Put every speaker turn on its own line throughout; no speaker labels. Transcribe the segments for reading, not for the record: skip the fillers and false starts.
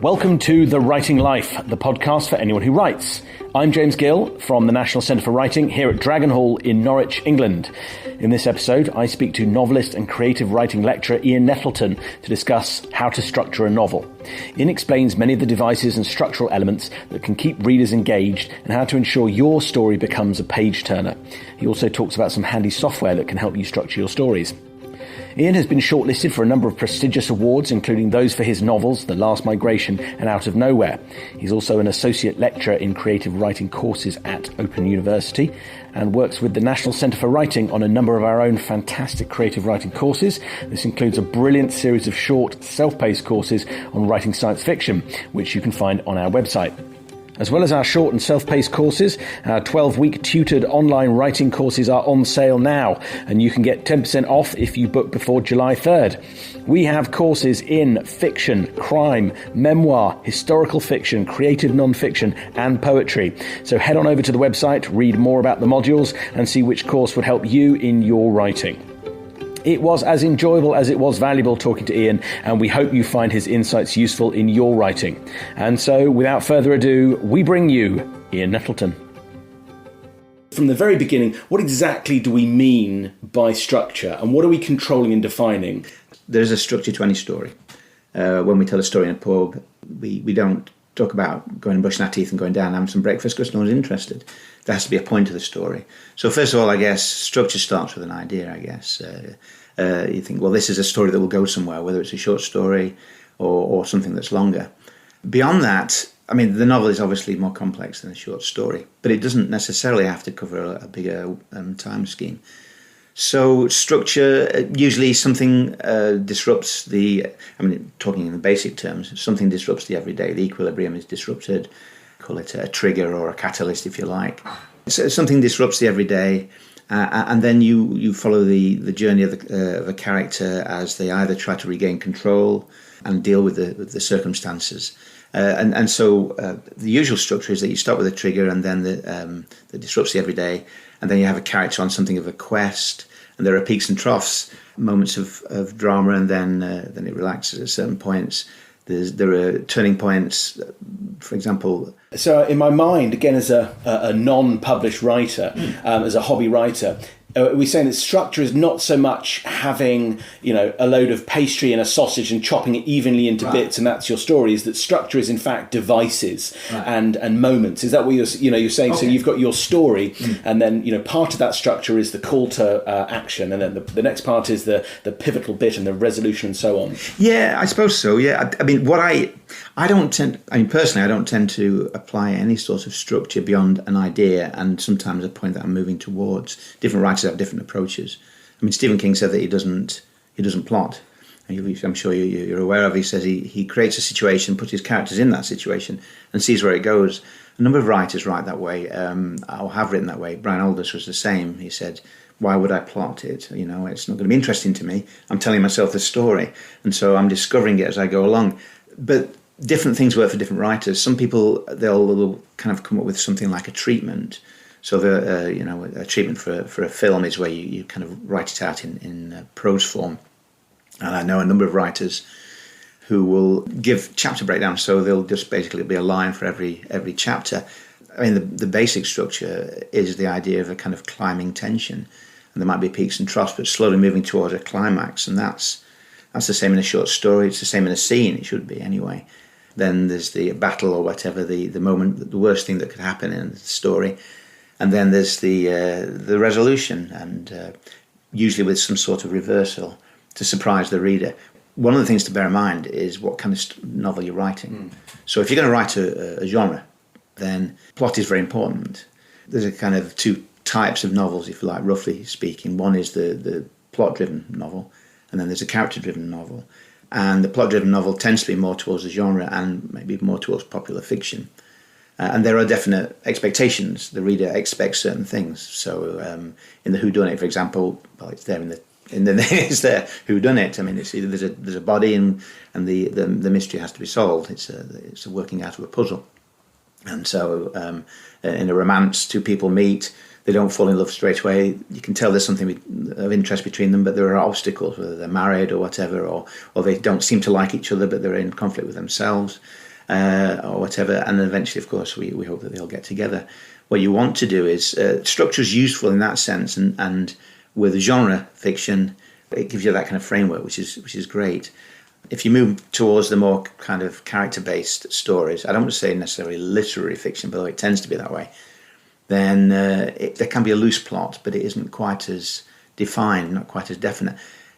Welcome to The Writing Life, the podcast for anyone who writes. I'm James Gill from the National Centre for Writing here at Dragon Hall in Norwich, England. In this episode, I speak to novelist and creative writing lecturer Ian Nettleton to discuss how to structure a novel. Ian explains many of the devices and structural elements that can keep readers engaged and how to ensure your story becomes a page-turner. He also talks about some handy software that can help you structure your stories. Ian has been shortlisted for a number of prestigious awards, including those for his novels, The Last Migration and Out of Nowhere. He's also an associate lecturer in creative writing courses at Open University and works with the National Centre for Writing on a number of our own fantastic creative writing courses. This includes a brilliant series of short, self-paced courses on writing science fiction, which you can find on our website. As well as our short and self-paced courses, our 12-week tutored online writing courses are on sale now, and you can get 10% off if you book before July 3rd. We have courses in fiction, crime, memoir, historical fiction, creative non-fiction, and poetry. So head on over to the website, read more about the modules, and see which course would help you in your writing. It was as enjoyable as it was valuable talking to Ian, and we hope you find his insights useful in your writing. And so, without further ado, we bring you Ian Nettleton. From the very beginning, what exactly do we mean by structure, and what are we controlling and defining?
There's a structure to any story. When we tell a story in a pub, we don't talk about going and brushing our teeth and going down and having some breakfast because no one's interested. There has to be a point to the story. So first of all, I guess, structure starts with an idea, I guess. You think, well, this is a story that will go somewhere, whether it's a short story or something that's longer. Beyond that, I mean, the novel is obviously more complex than a short story, but it doesn't necessarily have to cover a bigger time scheme. So structure, usually something disrupts talking in the basic terms, something disrupts the everyday. The equilibrium is disrupted. Call it a trigger or a catalyst, if you like. So something disrupts the everyday, and then you follow the journey of a character as they either try to regain control and deal with the circumstances. So the usual structure is that you start with a trigger, and then that disrupts the everyday, and then you have a character on something of a quest, and there are peaks and troughs, moments of drama, and then it relaxes at certain points. There are turning points, for example.
So in my mind, again, as a non-published writer, as a hobby writer, we're saying that structure is not so much having, a load of pastry and a sausage and chopping it evenly into bits, and that's your story. Is that structure is in fact devices and moments? Is that what you're saying? Okay. So you've got your story, and then part of that structure is the call to action, and then the next part is the pivotal bit and the resolution and so on.
Yeah, I suppose so. Yeah, I mean, personally, I don't tend to apply any sort of structure beyond an idea and sometimes a point that I'm moving towards. Different writers have different approaches. I mean, Stephen King said that he doesn't plot. I'm sure you're aware of. He says he creates a situation, puts his characters in that situation, and sees where it goes. A number of writers write that way, or have written that way. Brian Aldiss was the same. He said, "Why would I plot it? It's not going to be interesting to me. I'm telling myself the story, and so I'm discovering it as I go along." But different things work for different writers. Some people, they'll kind of come up with something like a treatment. So a treatment for a film is where you kind of write it out in prose form. And I know a number of writers who will give chapter breakdowns, so there'll just basically be a line for every chapter. I mean, the basic structure is the idea of a kind of climbing tension. And there might be peaks and troughs, but slowly moving towards a climax. And that's the same in a short story. It's the same in a scene. It should be anyway. Then there's the battle or whatever, the moment, the worst thing that could happen in the story. And then there's the resolution, and usually with some sort of reversal to surprise the reader. One of the things to bear in mind is what kind of novel you're writing. So if you're going to write a genre, then plot is very important. There's a kind of two types of novels, if you like, roughly speaking. One is the plot-driven novel, and then there's a character-driven novel. And the plot-driven novel tends to be more towards the genre and maybe more towards popular fiction. And there are definite expectations. The reader expects certain things. So in the whodunit, for example, well, it's there in the it's there whodunit. I mean, it's either there's a body and the mystery has to be solved. It's a working out of a puzzle. And so in a romance, two people meet. They don't fall in love straight away. You can tell there's something of interest between them, but there are obstacles, whether they're married or whatever, or they don't seem to like each other, but they're in conflict with themselves. or whatever. And then eventually, of course, we hope that they'll get together. What you want to do is, structure is useful in that sense, and with genre fiction, it gives you that kind of framework, which is great. If you move towards the more kind of character-based stories, I don't want to say necessarily literary fiction, but it tends to be that way, then there can be a loose plot, but it isn't quite as defined, not quite as definite.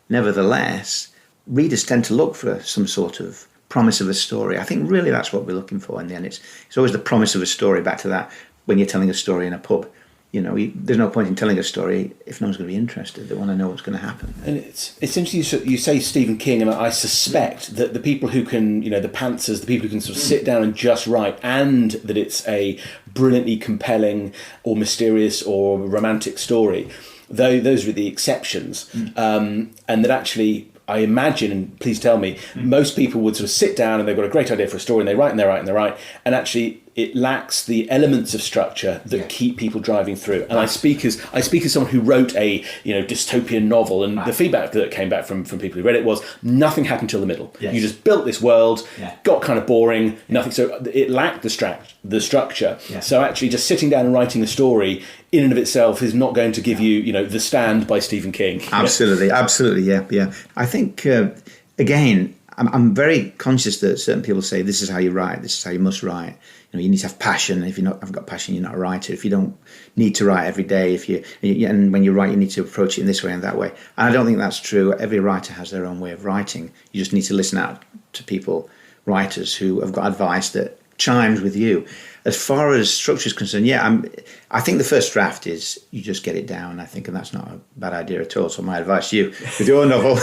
Nevertheless, readers tend to look for some sort of promise of a story. I think really that's what we're looking for in the end. It's always the promise of a story, back to that, when you're telling a story in a pub. There's no point in telling a story if no one's going to be interested. They want to know what's going to happen.
And it's interesting you say Stephen King, and I suspect that the people who can, the pantsers, the people who can sort of sit down and just write, and that it's a brilliantly compelling or mysterious or romantic story, though those are the exceptions, and that actually, I imagine, and please tell me, most people would sort of sit down and they've got a great idea for a story and they write and they write and they write, and actually it lacks the elements of structure that keep people driving through. And I speak as someone who wrote a dystopian novel, and the feedback that came back from people who read it was nothing happened till the middle. Yes. You just built this world, got kind of boring, nothing. So it lacked the structure. Yeah. So actually, just sitting down and writing a story in and of itself is not going to give you The Stand by Stephen King.
Absolutely, yeah. I think again, I'm very conscious that certain people say this is how you write, this is how you must write. You need to have passion. If you haven't got passion, you're not a writer. If you don't need to write every day, and when you write, you need to approach it in this way and that way. And I don't think that's true. Every writer has their own way of writing. You just need to listen out to people, writers who have got advice that chimes with you. As far as structure is concerned, I think the first draft is you just get it down, I think, and that's not a bad idea at all. So my advice to you with your novel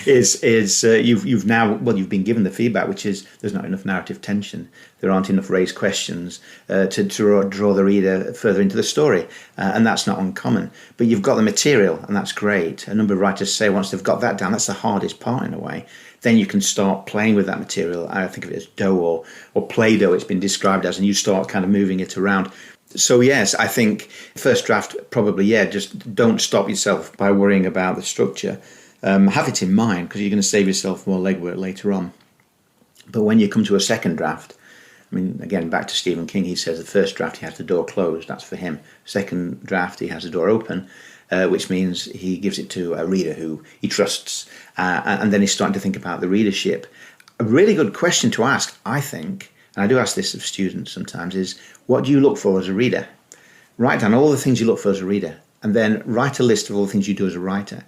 is you've been given the feedback, which is there's not enough narrative tension. There aren't enough raised questions to draw the reader further into the story, and that's not uncommon. But you've got the material, and that's great. A number of writers say once they've got that down, that's the hardest part in a way. Then you can start playing with that material. I think of it as dough or Play-Doh, it's been described as, and you start kind of moving it around. So yes, I think first draft probably, just don't stop yourself by worrying about the structure. Have it in mind, because you're going to save yourself more legwork later on. But when you come to a second draft, I mean, again, back to Stephen King, he says the first draft he has the door closed, that's for him. Second draft he has the door open, which means he gives it to a reader who he trusts, and then he's starting to think about the readership. A really good question to ask, I think, and I do ask this of students sometimes, is what do you look for as a reader? Write down all the things you look for as a reader, and then write a list of all the things you do as a writer.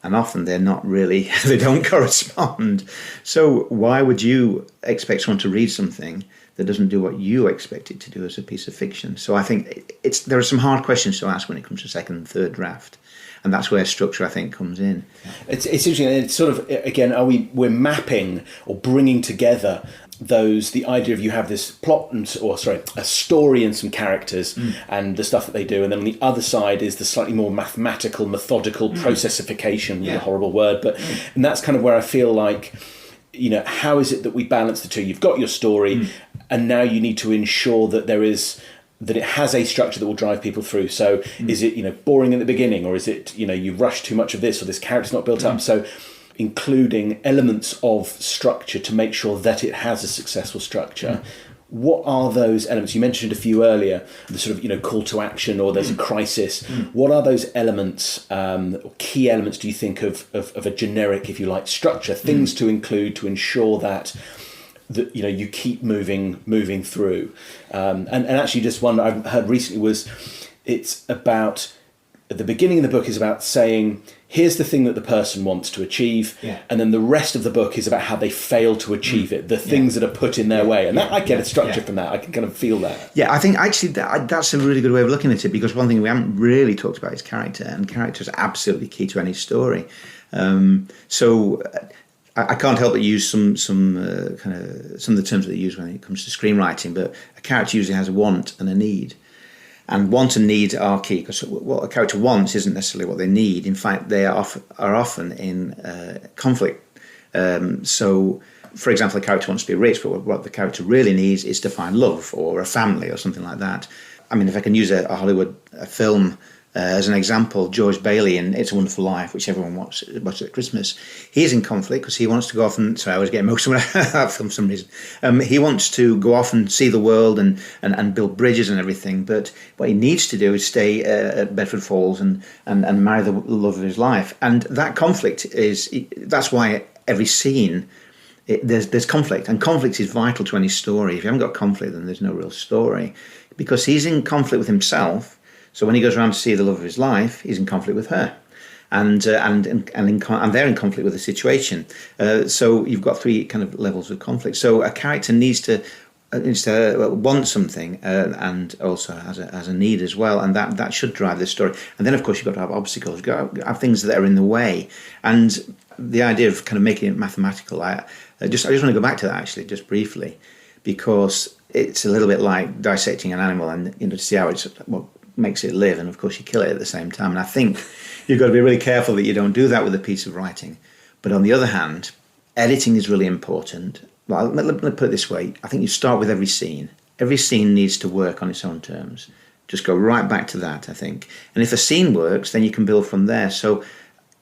And often they're not really, they don't correspond. So why would you expect someone to read something that doesn't do what you expect it to do as a piece of fiction? So I think there are some hard questions to ask when it comes to second and third draft. And that's where structure, I think, comes in.
It's interesting. It's sort of, again, we're mapping or bringing together the idea of you have this plot a story and some characters and the stuff that they do, and then on the other side is the slightly more mathematical, methodical processification, a horrible word, but and that's kind of where I feel like, how is it that we balance the two? You've got your story, and now you need to ensure that that it has a structure that will drive people through. So is it boring in the beginning, or is it you rush too much of this, or this character's not built up? So including elements of structure to make sure that it has a successful structure. What are those elements? You mentioned a few earlier, the sort of call to action, or there's a crisis. What are those elements, or key elements, do you think of a generic, if you like, structure? Things to include to ensure that you keep moving through. And actually, just one I heard recently was it's about, at the beginning of the book is about saying, here's the thing that the person wants to achieve, and then the rest of the book is about how they fail to achieve it, the things that are put in their way. And that I get a structure from that. I can kind of feel that.
Yeah, I think actually that's a really good way of looking at it, because one thing we haven't really talked about is character, and character is absolutely key to any story. So I can't help but use some of the terms that they use when it comes to screenwriting, but a character usually has a want and a need. And want and need are key, because what a character wants isn't necessarily what they need. In fact, they are often in conflict. So, for example, a character wants to be rich, but what the character really needs is to find love or a family or something like that. I mean, if I can use a Hollywood film As an example, George Bailey in It's a Wonderful Life, which everyone watches at Christmas, he's in conflict because he wants to go off and... Sorry, I was getting emotional for some reason. He wants to go off and see the world and build bridges and everything, but what he needs to do is stay at Bedford Falls and marry the love of his life. And that conflict that's why every scene... There's conflict, and conflict is vital to any story. If you haven't got conflict, then there's no real story, because he's in conflict with himself. So when he goes around to see the love of his life, he's in conflict with her, and they're in conflict with the situation. So you've got three kind of levels of conflict. So a character needs to want something and also has a need as well, and that should drive the story. And then of course you've got to have obstacles, you've got to have things that are in the way. And the idea of kind of making it mathematical, I just want to go back to that actually just briefly, because it's a little bit like dissecting an animal and to see how what makes it live, and of course you kill it at the same time. And I think you've got to be really careful that you don't do that with a piece of writing. But on the other hand, editing is really important. Well, let me put it this way. I think you start with every scene. Every scene needs to work on its own terms. Just go right back to that, I think. And if a scene works, then you can build from there. So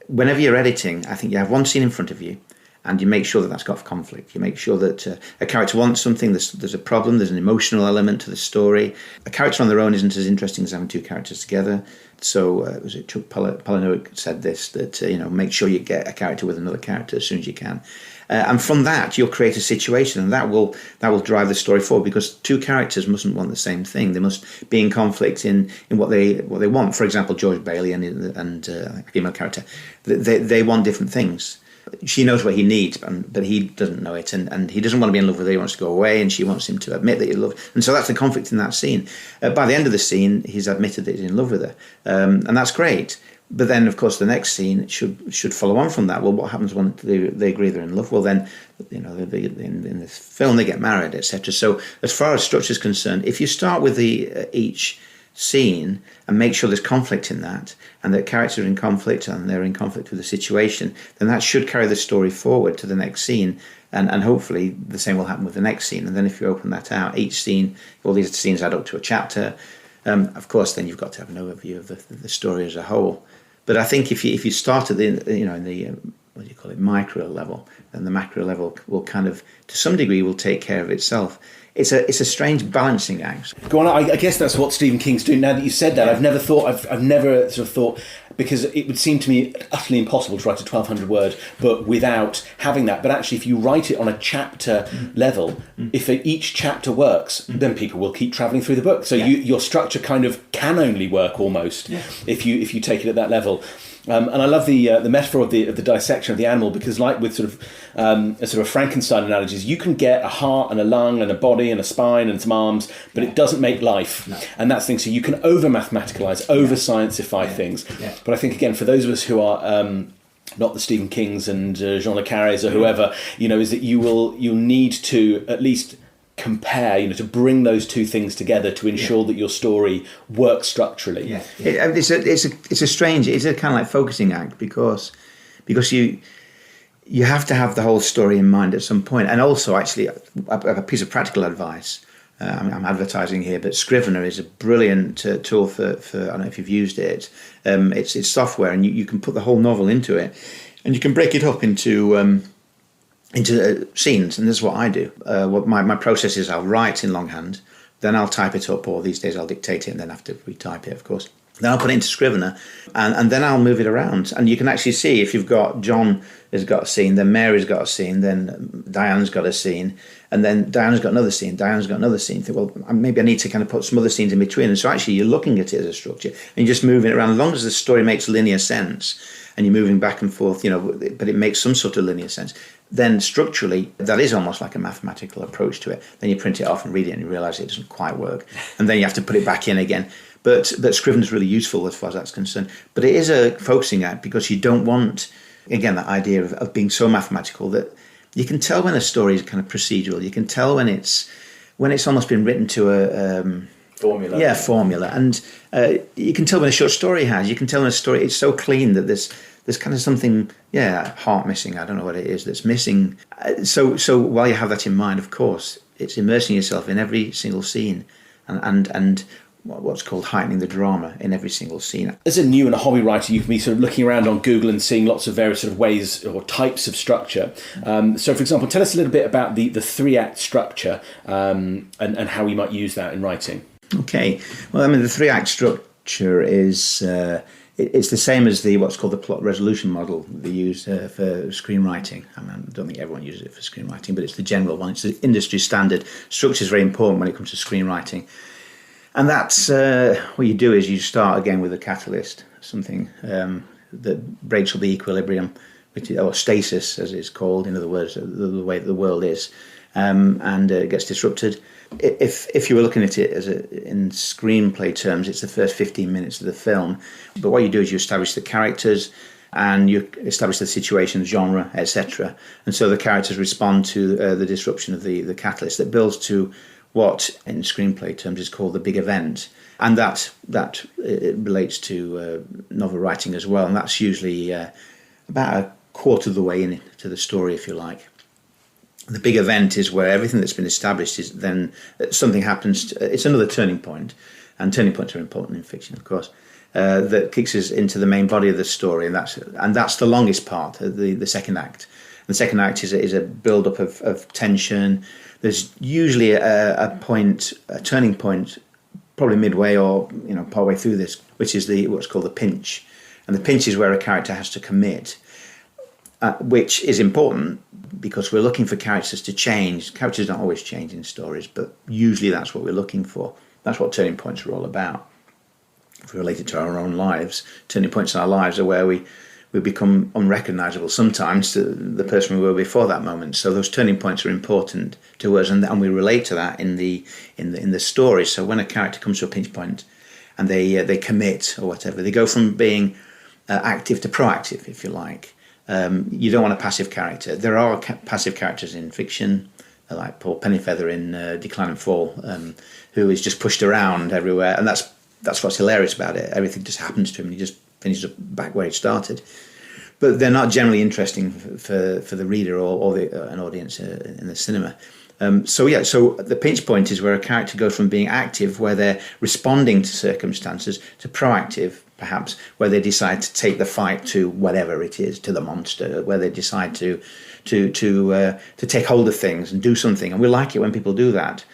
whenever you're editing, I think you have one scene in front of you, and you make sure that that's got conflict. You make sure that a character wants something, there's a problem, there's an emotional element to the story. A character on their own isn't as interesting as having two characters together. So was it Chuck Palahniuk said this, that make sure you get a character with another character as soon as you can. And from that, you'll create a situation, and that will drive the story forward, because two characters mustn't want the same thing. They must be in conflict in what they want. For example, George Bailey and a female character, they want different things. She knows what he needs, but he doesn't know it, and he doesn't want to be in love with her. He wants to go away, and she wants him to admit that he loves. And so that's the conflict in that scene. By the end of the scene, he's admitted that he's in love with her, and that's great. But then, of course, the next scene should follow on from that. Well, what happens when they agree they're in love? Well, then, in this film, they get married, etc. So, as far as structure is concerned, if you start with each scene and make sure there's conflict in that, and that characters are in conflict and they're in conflict with the situation, then that should carry the story forward to the next scene. And hopefully the same will happen with the next scene. And then if you open that out, each scene, all these scenes add up to a chapter. Of course, then you've got to have an overview of the story as a whole. But I think if you start at in the what do you call it, micro level, then the macro level will kind of, to some degree, will take care of itself. It's a strange balancing act.
Go on. I guess that's what Stephen King's doing. Now that you said that, I've never sort of thought, because it would seem to me utterly impossible to write a 1,200 word book without having that. But actually, if you write it on a chapter level, if each chapter works, then people will keep travelling through the book. So your structure kind of can only work almost if you take it at that level. And I love the metaphor of the dissection of the animal, because, like with sort of Frankenstein analogies, you can get a heart and a lung and a body and a spine and some arms, but it doesn't make life. No. And that's the thing. So you can over mathematicalize, over sciencify things. Yeah. But I think, again, for those of us who are not the Stephen Kings and Jean le Carrés or whoever, is that you'll need to at least compare, to bring those two things together to ensure that your story works structurally. Yeah.
It's a kind of like focusing act, because you have to have the whole story in mind at some point. And also, actually, a piece of practical advice. I'm advertising here, but Scrivener is a brilliant tool for I don't know if you've used it. It's software, and you can put the whole novel into it, and you can break it up into scenes, and this is what I do. What my process is, I'll write in longhand, then I'll type it up, or these days I'll dictate it and then have to retype it, of course. Then I'll put it into Scrivener, and then I'll move it around. And you can actually see if you've got John has got a scene, then Mary's got a scene, then Diane's got a scene, and then Diana's got another scene, Diana's got another scene. Think, well, maybe I need to kind of put some other scenes in between. And so actually you're looking at it as a structure, and you're just moving it around. As long as the story makes linear sense, and you're moving back and forth, but it makes some sort of linear sense, then structurally, that is almost like a mathematical approach to it. Then you print it off and read it, and you realise it doesn't quite work. And then you have to put it back in again. But Scrivener is really useful as far as that's concerned. But it is a focusing act, because you don't want, again, that idea of being so mathematical that you can tell when a story is kind of procedural. You can tell when it's almost been written to a
formula.
Yeah, formula. And you can tell when a short story has. You can tell when a story it's so clean that there's kind of something, heart missing. I don't know what it is that's missing. So while you have that in mind, of course, it's immersing yourself in every single scene, and what's called heightening the drama in every single scene.
As a new and a hobby writer, you can be sort of looking around on Google and seeing lots of various sort of ways or types of structure. So, for example, tell us a little bit about the three-act structure and how we might use that in writing.
Okay. Well, I mean, the three-act structure is... it's the same as what's called the plot resolution model they use for screenwriting. I don't think everyone uses it for screenwriting, but it's the general one. It's the industry standard. Structure is very important when it comes to screenwriting. And that's what you do is you start again with a catalyst, something that breaks up the equilibrium, or stasis as it's called, in other words, the way the world is, and gets disrupted. If you were looking at it in screenplay terms, it's the first 15 minutes of the film. But what you do is you establish the characters and you establish the situation, genre, etc. And so the characters respond to the disruption of the catalyst that builds to what in screenplay terms is called the big event. And that it relates to novel writing as well. And that's usually about a quarter of the way into the story, if you like. The big event is where everything that's been established is then something happens. It's another turning point, and turning points are important in fiction, of course. That kicks us into the main body of the story, and that's the longest part, the second act. The second act is a build up of tension. There's usually a turning point, probably midway or partway through this, which is what's called the pinch, and the pinch is where a character has to commit. Which is important because we're looking for characters to change. Characters don't always change in stories, but usually that's what we're looking for. That's what turning points are all about. If we relate it to our own lives, turning points in our lives are where we become unrecognisable sometimes to the person we were before that moment. So those turning points are important to us, and we relate to that in the story. So when a character comes to a pinch point and they commit or whatever, they go from being active to proactive, if you like. You don't want a passive character. There are passive characters in fiction, like Paul Pennyfeather in Decline and Fall, who is just pushed around everywhere, and that's what's hilarious about it. Everything just happens to him, and he just finishes up back where he started. But they're not generally interesting for the reader or an audience in the cinema. So the pinch point is where a character goes from being active, where they're responding to circumstances, to proactive, perhaps, where they decide to take the fight to whatever it is, to the monster, where they decide to take hold of things and do something. And we like it when people do that,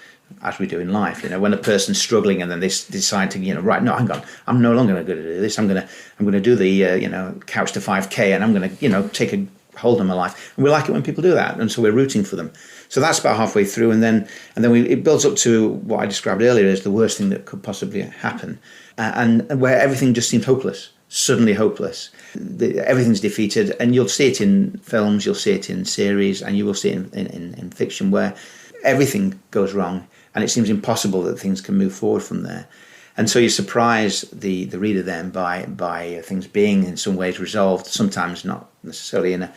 as we do in life. When a person's struggling and then they decide to, right, no, hang on, I'm no longer going to do this. I'm going to do the couch to 5K, and I'm going to take a hold of my life. And we like it when people do that, and so we're rooting for them. So that's about halfway through, and then it builds up to what I described earlier as the worst thing that could possibly happen, and where everything just seems hopeless, suddenly hopeless. Everything's defeated, and you'll see it in films, you'll see it in series, and you will see it in fiction, where everything goes wrong, and it seems impossible that things can move forward from there. And so you surprise the reader then by things being in some ways resolved, sometimes not necessarily in a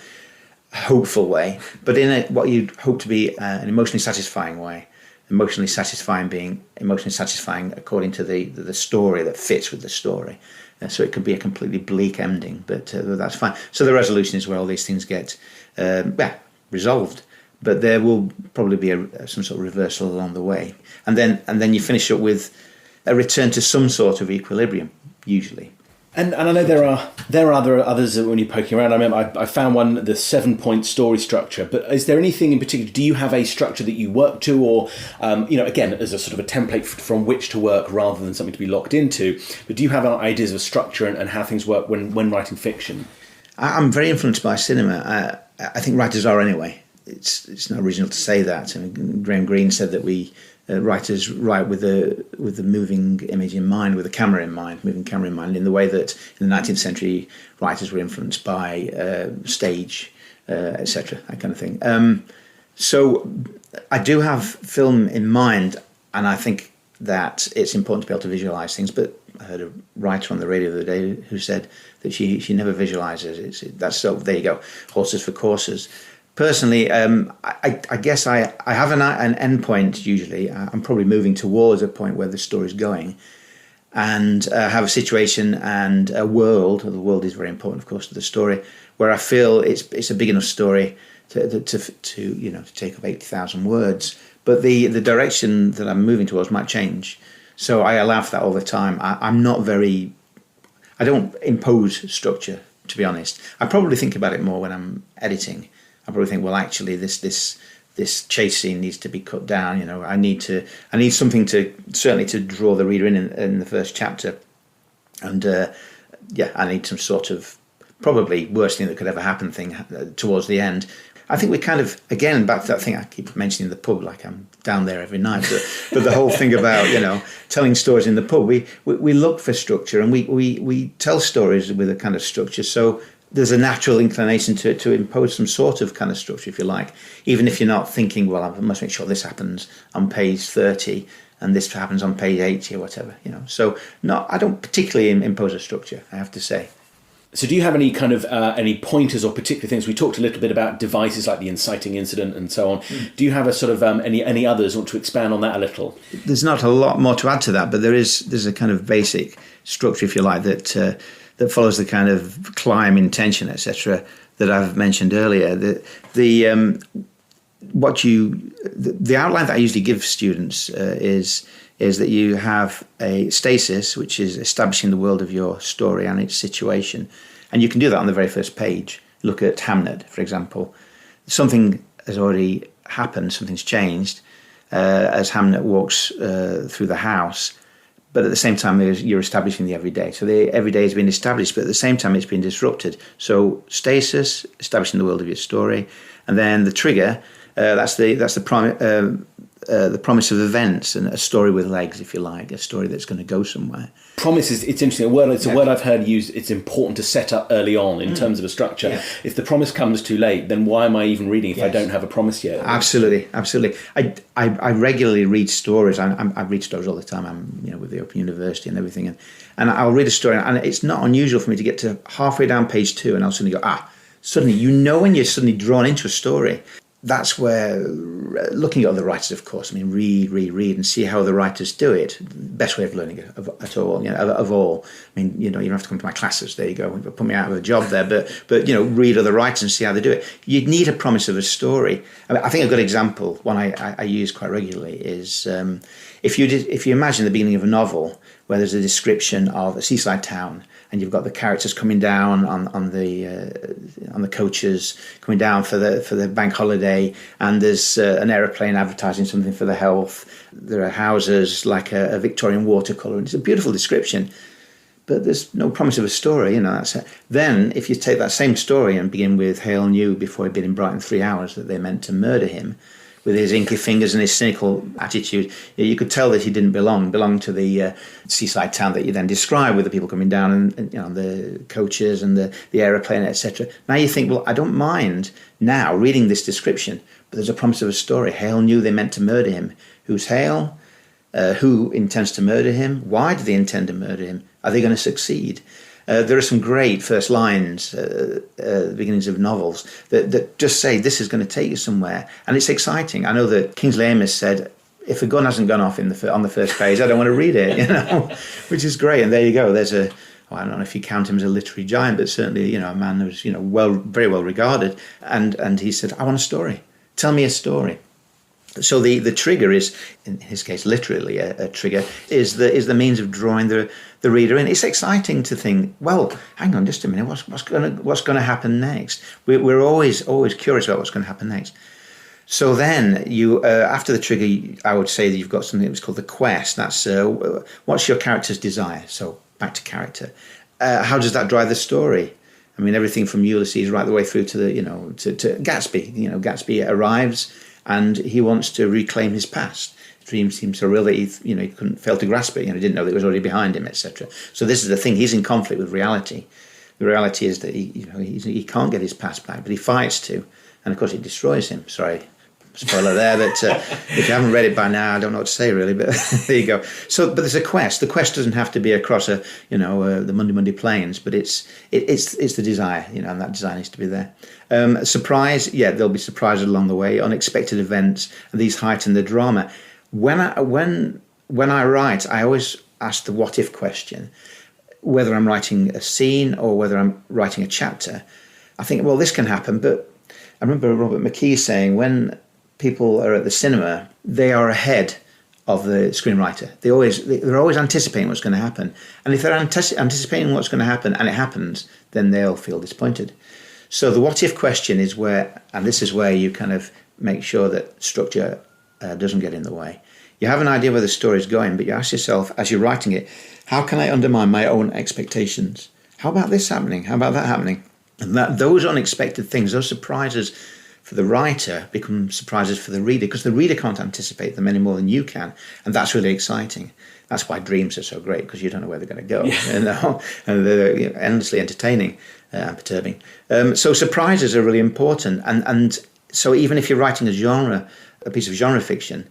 hopeful way, but in what you'd hope to be an emotionally satisfying way. Emotionally satisfying being emotionally satisfying according to the story that fits with the story. So it could be a completely bleak ending, but that's fine. So the resolution is where all these things get resolved, but there will probably be some sort of reversal along the way, and then you finish up with a return to some sort of equilibrium, usually.
And I know there are others when you're poking around. I mean, I found one, the 7-point story structure. But is there anything in particular? Do you have a structure that you work to, or again, as a sort of a template from which to work rather than something to be locked into? But do you have ideas of structure and how things work when writing fiction? I'm
very influenced by cinema. I think writers are anyway. It's not original to say that. I mean, Graham Greene said that we writers write with the moving image in mind, with the camera in mind, moving camera in mind, in the way that in the 19th century writers were influenced by stage, etc., that kind of thing. So I do have film in mind, and I think that it's important to be able to visualise things. But I heard a writer on the radio the other day who said that she never visualises. That's so. There you go. Horses for courses. Personally, I guess I have an end point usually. I'm probably moving towards a point where the story's going, and have a situation and a world. The world is very important, of course, to the story, where I feel it's a big enough story to take up 80,000 words. But the direction that I'm moving towards might change. So I allow for that all the time. I don't impose structure, to be honest. I probably think about it more when I'm editing. I probably think, well, actually, this chase scene needs to be cut down. You know, I need something to certainly to draw the reader in the first chapter, and I need some sort of probably worst thing that could ever happen thing towards the end. I think we kind of, again, back to that thing I keep mentioning the pub, like I'm down there every night, but the whole thing about, you know, telling stories in the pub, we look for structure, and we tell stories with a kind of structure. So there's a natural inclination to impose some sort of kind of structure, if you like, even if you're not thinking, well, I must make sure this happens on page 30 and this happens on page 80 or whatever, you know. So no, I don't particularly impose a structure, I have to say.
So do you have any kind of any pointers or particular things? We talked a little bit about devices like the inciting incident and so on. Do you have a sort of any others? Want to expand on that a little?
There's not a lot more to add to that, but there's a kind of basic structure, if you like, that follows the kind of climb, intention, etc. that I've mentioned earlier. The outline that I usually give students is that you have a stasis, which is establishing the world of your story and its situation. And you can do that on the very first page. Look at Hamnet, for example. Something has already happened, something's changed as Hamnet walks through the house. But at the same time, you're establishing the everyday. So the everyday has been established, but at the same time, it's been disrupted. So stasis, establishing the world of your story. And then the trigger, that's the promise of events, and a story with legs, if you like, a story that's going to go somewhere.
Promise is, it's interesting. It's a word I've heard used. It's important to set up early on in terms of a structure. Yeah. If the promise comes too late, then why am I even reading if I don't have a promise yet?
Absolutely. I regularly read stories. I read stories all the time. I'm with the Open University and everything, and I'll read a story, and it's not unusual for me to get to halfway down page 2, and I'll suddenly go, suddenly when you're suddenly drawn into a story. That's where, looking at other writers, of course, read and see how the writers do it. Best way of learning it at all, of all. You don't have to come to my classes. There you go. Put me out of a job there, but read other writers and see how they do it. You need a promise of a story. I think a good example, one I use quite regularly, is if you imagine the beginning of a novel where there's a description of a seaside town, and you've got the characters coming down on the coaches, coming down for the bank holiday, and there's an aeroplane advertising something for the health. There are houses like a Victorian watercolour, and it's a beautiful description, but there's no promise of a story. That's it. Then, if you take that same story and begin with Hale knew before he'd been in Brighton 3 hours that they meant to murder him, with his inky fingers and his cynical attitude, you could tell that he didn't belong to the seaside town that you then describe, with the people coming down and the coaches and the aeroplane, etc. Now you think, well, I don't mind now reading this description, but there's a promise of a story. Hale knew they meant to murder him. Who's Hale? Who intends to murder him? Why do they intend to murder him? Are they going to succeed? There are some great first lines, beginnings of novels, that just say this is going to take you somewhere, and it's exciting. I know that Kingsley Amis said, if a gun hasn't gone off on the first page, I don't want to read it, which is great. And there you go. There's I don't know if you count him as a literary giant, but certainly, a man who's, very well regarded. And he said, I want a story. Tell me a story. So the trigger is, in his case, literally a trigger, is the means of drawing the reader in. It's exciting to think, well, hang on just a minute, what's going to happen next? We're always curious about what's going to happen next. So then you, after the trigger, I would say that you've got something that's called the quest. That's what's your character's desire. So back to character. How does that drive the story? Everything from Ulysses right the way through to to Gatsby. Gatsby arrives, and he wants to reclaim his past. The dream seems so real that he couldn't fail to grasp it. He didn't know that it was already behind him, etc. So this is the thing. He's in conflict with reality. The reality is that he can't get his past back, but he fights to, and of course it destroys him. Sorry, spoiler there. But if you haven't read it by now, I don't know what to say really. But there you go. So, but there's a quest. The quest doesn't have to be across the Monday Plains, but it's the desire, and that desire needs to be there. Surprise, there'll be surprises along the way, unexpected events, and these heighten the drama. When I write, I always ask the what if question, whether I'm writing a scene or whether I'm writing a chapter. I think, well, this can happen, but I remember Robert McKee saying when people are at the cinema, they are ahead of the screenwriter. They're always anticipating what's going to happen, and if they're anticipating what's going to happen and it happens, then they'll feel disappointed. So the what if question is where, and this is where you kind of make sure that structure doesn't get in the way. You have an idea where the story is going, but you ask yourself as you're writing it, how can I undermine my own expectations? How about this happening? How about that happening? And those unexpected things, those surprises for the writer become surprises for the reader, because the reader can't anticipate them any more than you can, and that's really exciting. That's why dreams are so great, because you don't know where they're going to go, and they're endlessly entertaining and perturbing. So surprises are really important, and so even if you're writing a piece of genre fiction,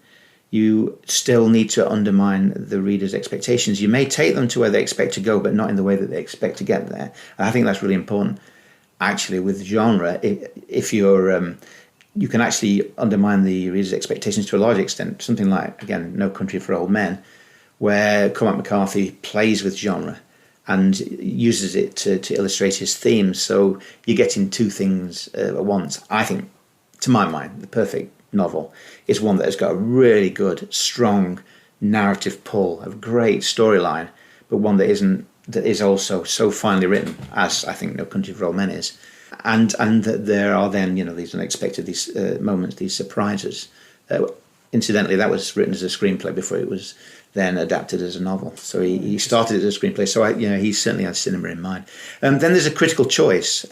you still need to undermine the reader's expectations. You may take them to where they expect to go, but not in the way that they expect to get there. And I think that's really important. Actually, with genre, if you're, you can actually undermine the reader's expectations to a large extent. Something like, again, No Country for Old Men, where Cormac McCarthy plays with genre and uses it to illustrate his themes. So you're getting two things at once. I think, to my mind, the perfect novel is one that has got a really good, strong narrative pull, a great storyline, but one that is also so finely written, as I think No Country for Old Men is, and that there are then these unexpected moments, these surprises. Incidentally, that was written as a screenplay before it was then adapted as a novel. So he started it as a screenplay. So he certainly had cinema in mind. Then there's a critical choice.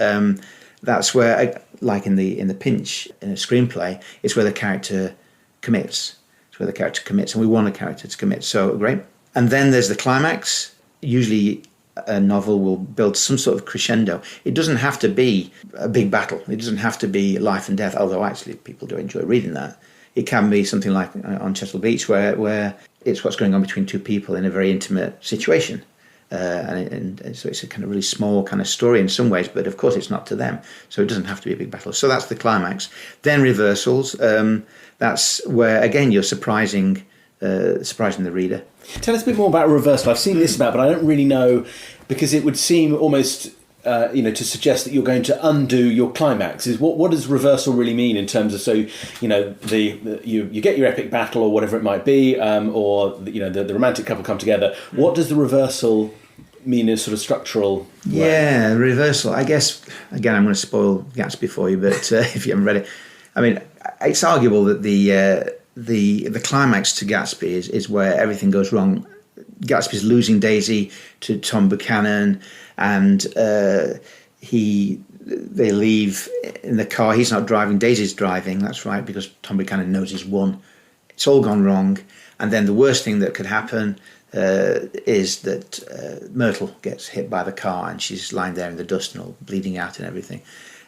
That's where, like in the pinch in a screenplay, it's where the character commits. It's where the character commits, and we want a character to commit. So great. And then there's the climax. Usually a novel will build some sort of crescendo. It doesn't have to be a big battle. It doesn't have to be life and death, although actually people do enjoy reading that. It can be something like on Chesil Beach, where it's what's going on between two people in a very intimate situation. And so it's a kind of really small kind of story in some ways, but of course it's not to them. So it doesn't have to be a big battle. So that's the climax. Then reversals. That's where, again, you're surprising the reader.
Tell us a bit more about reversal. I've seen this about, but I don't really know, because it would seem almost to suggest that you're going to undo your climax. What does reversal really mean in terms of, you get your epic battle or whatever it might be, or the romantic couple come together. What does the reversal mean as sort of structural?
Yeah, reversal. I guess again I'm going to spoil Gatsby for you, but if you haven't read it, I mean, it's arguable that the climax to Gatsby is where everything goes wrong. Gatsby's losing Daisy to Tom Buchanan, and they leave in the car. He's not driving, Daisy's driving. That's right, because Tom Buchanan knows he's won. It's all gone wrong, and then the worst thing that could happen is that Myrtle gets hit by the car, and she's lying there in the dust and all bleeding out and everything.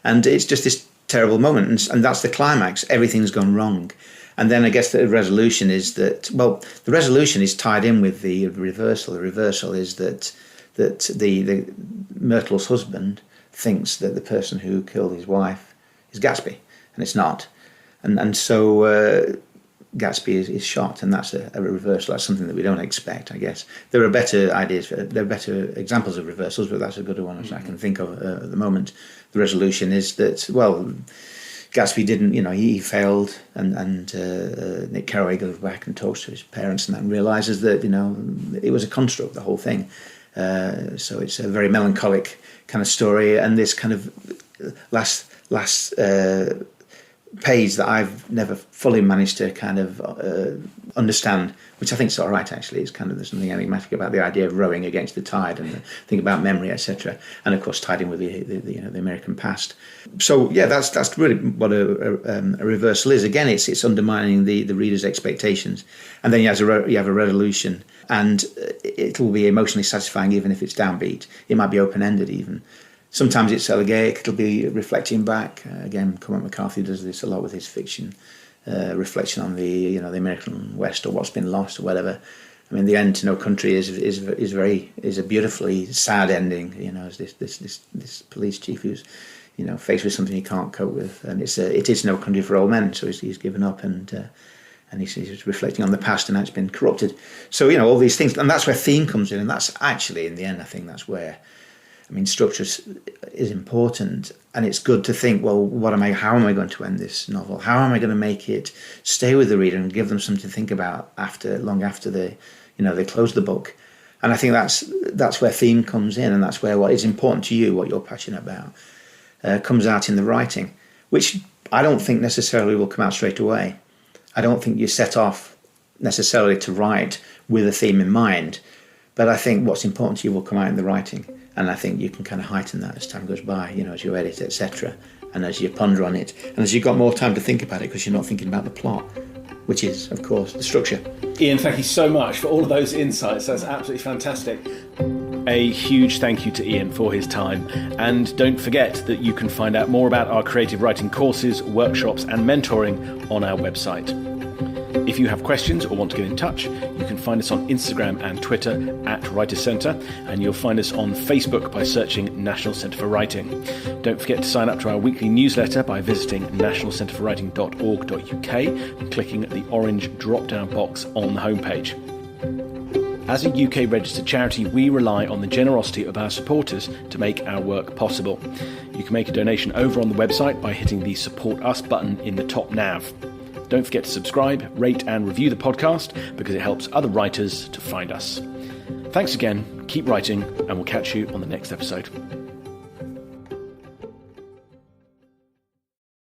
And it's just this terrible moment, and that's the climax. Everything's gone wrong. And then I guess the resolution is that, well, the resolution is tied in with the reversal. The reversal is that the Myrtle's husband thinks that the person who killed his wife is Gatsby, and it's not. And so Gatsby is shot, and that's a reversal. That's something that we don't expect, I guess. There are better ideas, there are better examples of reversals, but that's a good one as I can think of at the moment. The resolution is that, well, Gatsby didn't, he failed, and Nick Carraway goes back and talks to his parents and realises that, it was a construct, the whole thing. So it's a very melancholic kind of story, and this kind of last page that I've never fully managed to kind of understand, which I think is all right actually. It's kind of, there's something enigmatic about the idea of rowing against the tide and the thing about memory, etc. And of course tied in with the American past. So yeah, that's really what a reversal is. Again, it's undermining the reader's expectations, and then you have a resolution, and it will be emotionally satisfying even if it's downbeat. It might be open-ended even. Sometimes it's elegiac, it'll be reflecting back. Again, Cormac McCarthy does this a lot with his fiction, reflection on the American West or what's been lost or whatever. I mean, the end to No Country is a beautifully sad ending. As this police chief who's faced with something he can't cope with, and it is No Country for Old Men. So he's given up, and he's reflecting on the past and how it's been corrupted. So all these things, and that's where theme comes in, and that's actually in the end, I think that's where. I mean, structure is important, and it's good to think, well, how am I going to end this novel? How am I going to make it stay with the reader and give them something to think about long after they close the book? And I think that's where theme comes in, and that's where what is important to you, what you're passionate about, comes out in the writing, which I don't think necessarily will come out straight away. I don't think you set off necessarily to write with a theme in mind, but I think what's important to you will come out in the writing. And I think you can kind of heighten that as time goes by, as you edit, etc., and as you ponder on it, and as you've got more time to think about it, because you're not thinking about the plot, which is, of course, the structure.
Ian, thank you so much for all of those insights. That's absolutely fantastic. A huge thank you to Ian for his time. And don't forget that you can find out more about our creative writing courses, workshops, and mentoring on our website. If you have questions or want to get in touch, you can find us on Instagram and Twitter @WritersCentre, and you'll find us on Facebook by searching National Centre for Writing. Don't forget to sign up to our weekly newsletter by visiting nationalcentreforwriting.org.uk and clicking the orange drop-down box on the homepage. As a UK registered charity, we rely on the generosity of our supporters to make our work possible. You can make a donation over on the website by hitting the Support Us button in the top nav. Don't forget to subscribe, rate and review the podcast because it helps other writers to find us. Thanks again, keep writing, and we'll catch you on the next episode.